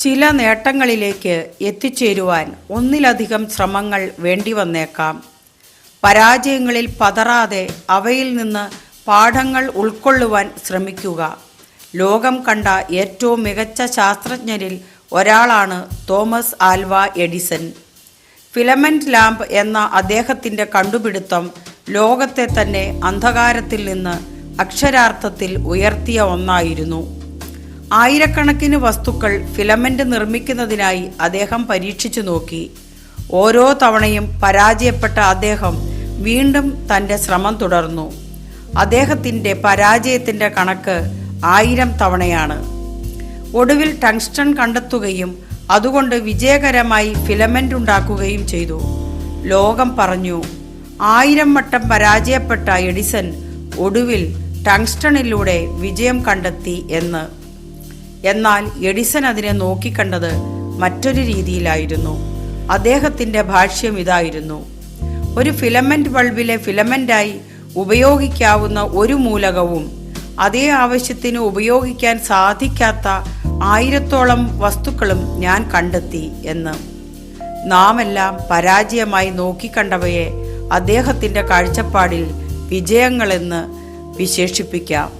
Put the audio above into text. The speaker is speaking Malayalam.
ചില നേട്ടങ്ങളിലേക്ക് എത്തിച്ചേരുവാൻ ഒന്നിലധികം ശ്രമങ്ങൾ വേണ്ടിവന്നേക്കാം. പരാജയങ്ങളിൽ പതറാതെ അവയിൽ നിന്ന് പാഠങ്ങൾ ഉൾക്കൊള്ളുവാൻ ശ്രമിക്കുക. ലോകം കണ്ട ഏറ്റവും മികച്ച ശാസ്ത്രജ്ഞരിൽ ഒരാളാണ് Thomas Alva Edison. Filament lamp എന്ന അദ്ദേഹത്തിൻ്റെ കണ്ടുപിടുത്തം ലോകത്തെ തന്നെ അന്ധകാരത്തിൽ നിന്ന് അക്ഷരാർത്ഥത്തിൽ ഉയർത്തിയ ഒന്നായിരുന്നു. ആയിരക്കണക്കിന് വസ്തുക്കൾ ഫിലമെന്റ് നിർമ്മിക്കുന്നതിനായി അദ്ദേഹം പരീക്ഷിച്ചു നോക്കി. ഓരോ തവണയും പരാജയപ്പെട്ട അദ്ദേഹം വീണ്ടും തൻ്റെ ശ്രമം തുടർന്നു. അദ്ദേഹത്തിൻ്റെ പരാജയത്തിൻ്റെ കണക്ക് 1000 തവണയാണ്. ഒടുവിൽ ടങ്സ്റ്റൺ കണ്ടെത്തുകയും അതുകൊണ്ട് വിജയകരമായി ഫിലമെന്റ് ഉണ്ടാക്കുകയും ചെയ്തു. ലോകം പറഞ്ഞു, 1000 വട്ടം പരാജയപ്പെട്ട എഡിസൺ ഒടുവിൽ ടങ്സ്റ്റണിലൂടെ വിജയം കണ്ടെത്തി എന്ന്. എന്നാൽ എഡിസൺ അതിനെ നോക്കിക്കണ്ടത് മറ്റൊരു രീതിയിലായിരുന്നു. അദ്ദേഹത്തിൻ്റെ ഭാഷ്യം ഇതായിരുന്നു: ഒരു ഫിലമെന്റ് ബൾബിലെ ഫിലമെന്റായി ഉപയോഗിക്കാവുന്ന ഒരു മൂലകവും അതേ ആവശ്യത്തിന് ഉപയോഗിക്കാൻ സാധിക്കാത്ത 1000ഓളം വസ്തുക്കളും ഞാൻ കണ്ടെത്തി എന്ന്. നാം എല്ലാം പരാജയമായി നോക്കിക്കണ്ടവയെ അദ്ദേഹത്തിൻ്റെ കാഴ്ചപ്പാടിൽ വിജയങ്ങളെന്ന് വിശേഷിപ്പിക്കാം.